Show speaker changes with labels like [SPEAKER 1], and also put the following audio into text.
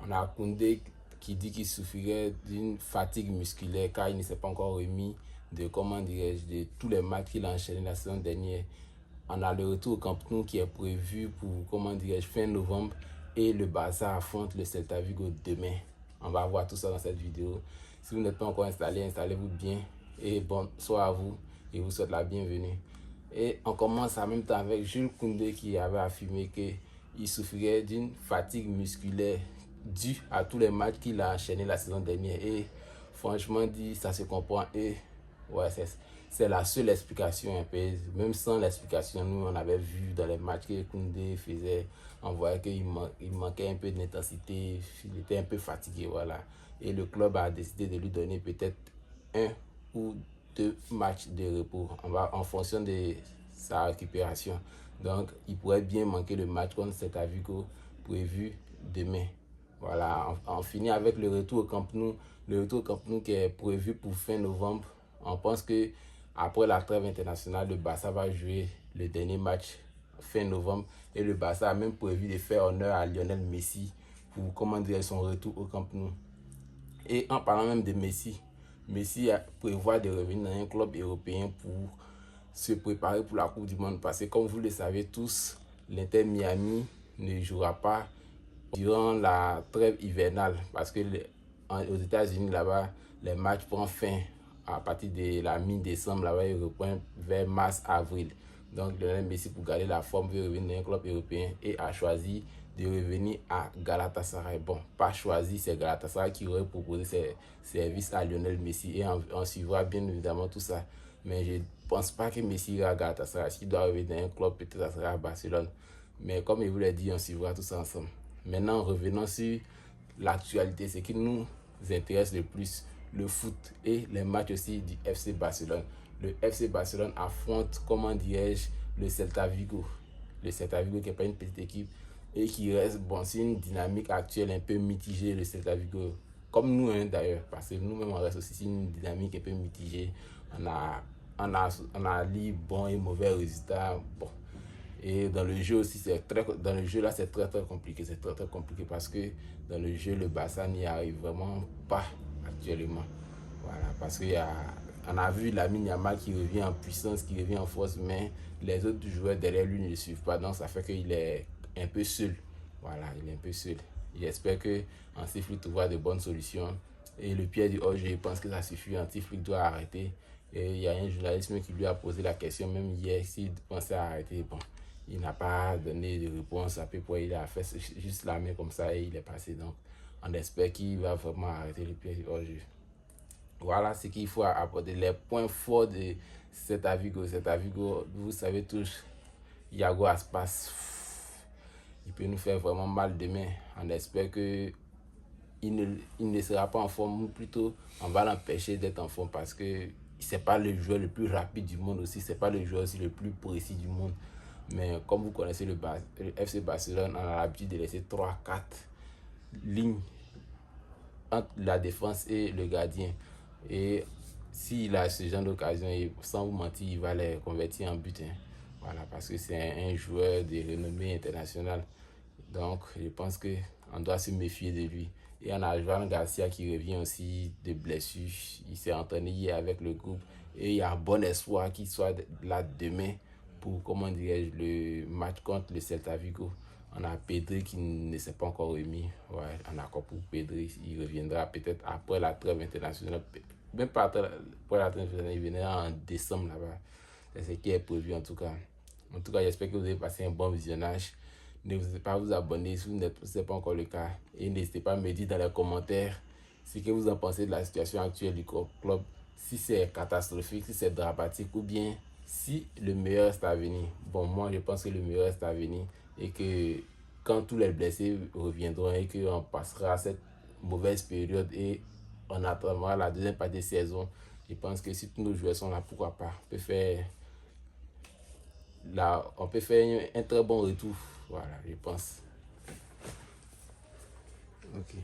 [SPEAKER 1] On a Koundé qui dit qu'il souffrirait d'une fatigue musculaire car il ne s'est pas encore remis de, de tous les matchs qu'il a enchaînés la saison dernière. On a le retour au Camp Nou qui est prévu pour, fin novembre, et le Barça affronte le Celta Vigo demain. On va voir tout ça dans cette vidéo. Si vous n'êtes pas encore installé, installez-vous bien. Et bonsoir à vous et vous souhaite la bienvenue. Et on commence en même temps avec Jules Koundé qui avait affirmé qu'il souffrirait d'une fatigue musculaire due à tous les matchs qu'il a enchaînés la saison dernière. Et franchement dit, ça se comprend. Et ouais, c'est la seule explication un peu. Même sans l'explication, nous on avait vu dans les matchs que Koundé faisait, on voyait qu'il manquait un peu d'intensité, il était un peu fatigué, voilà. Et le club a décidé de lui donner peut-être 1 ou 2 matchs de repos en fonction de sa récupération. Donc il pourrait bien manquer le match contre Celta Vigo prévu demain. Voilà, on finit avec le retour au Camp Nou. Le retour au Camp Nou qui est prévu pour fin novembre. On pense que après la trêve internationale, le Barça va jouer le dernier match fin novembre. Et le Barça a même prévu de faire honneur à Lionel Messi pour son retour au Camp Nou. Et en parlant même de Messi, Messi prévoit de revenir dans un club européen pour se préparer pour la Coupe du Monde. Parce que comme vous le savez tous, l'Inter Miami ne jouera pas durant la trêve hivernale. Parce que aux États-Unis, là-bas, les matchs prennent fin à partir de la mi-décembre. Là-bas, ils reprennent vers mars-avril. Donc, Lionel Messi, pour garder la forme, veut revenir dans un club européen et a choisi de revenir à Galatasaray. Bon, pas choisi, c'est Galatasaray qui aurait proposé ses services à Lionel Messi. Et on suivra bien évidemment tout ça. Mais je ne pense pas que Messi ira à Galatasaray. S'il doit revenir dans un club, peut-être ça sera à Barcelone. Mais comme je vous l'ai dit, on suivra tout ça ensemble. Maintenant, revenons sur l'actualité. Ce qui nous intéresse le plus, le foot et les matchs aussi du FC Barcelone. Le FC Barcelone affronte, le Celta Vigo. Le Celta Vigo qui n'est pas une petite équipe et qui reste, bon, c'est une dynamique actuelle un peu mitigée, le Celta Vigo. Comme nous, hein, d'ailleurs, parce que nous-mêmes, on reste aussi une dynamique un peu mitigée. On a lié bons et mauvais résultats. Bon. Et dans le jeu aussi, c'est très compliqué. C'est très compliqué parce que dans le jeu, le Barça n'y arrive vraiment pas actuellement. Voilà, parce qu'on a vu Lamine Yamal qui revient en puissance, qui revient en force, mais les autres joueurs derrière lui ne le suivent pas. Donc ça fait qu'il est un peu seul. Voilà, il est un peu seul. J'espère qu'en Flick trouvera de bonnes solutions. Et le pied du hors-jeu, je pense que ça suffit. Flick doit arrêter. Et il y a un journaliste qui lui a posé la question, même hier, s'il pensait arrêter. Bon, il n'a pas donné de réponse. Après, il a fait juste la main comme ça et il est passé. Donc, on espère qu'il va vraiment arrêter le pied du hors-jeu. Voilà ce qu'il faut apporter. Les points forts de Celta Vigo. Celta Vigo, vous savez tous, Iago Aspas, il peut nous faire vraiment mal demain. On espère que il ne sera pas en forme, ou plutôt on va l'empêcher d'être en forme parce que c'est pas le joueur le plus rapide du monde aussi, c'est pas le joueur aussi le plus précis du monde. Mais comme vous connaissez le FC Barcelone, on a l'habitude de laisser 3-4 lignes entre la défense et le gardien. Et s'il a ce genre d'occasion, sans vous mentir, il va les convertir en but. Hein. Voilà, parce que c'est un joueur de renommée internationale. Donc, je pense qu'on doit se méfier de lui. Et on a Joan Garcia qui revient aussi de blessure. Il s'est entraîné hier avec le groupe. Et il y a un bon espoir qu'il soit là demain pour, le match contre le Celta Vigo. On a Pedri qui ne s'est pas encore remis. Ouais, on a encore pour Pedri. Il reviendra peut-être après la trêve internationale. Même pas après la trêve internationale, il viendra en décembre là-bas. C'est ce qui est prévu en tout cas. En tout cas, j'espère que vous avez passé un bon visionnage. N'hésitez pas à vous abonner si ce n'est pas encore le cas. Et n'hésitez pas à me dire dans les commentaires ce que vous en pensez de la situation actuelle du club. Si c'est catastrophique, si c'est dramatique ou bien si le meilleur est à venir. Bon, moi je pense que le meilleur est à venir et que quand tous les blessés reviendront et qu'on passera cette mauvaise période et on attendra la deuxième partie de saison, je pense que si tous nos joueurs sont là, pourquoi pas, on peut faire un très bon retour. Voilà, je pense. Ok.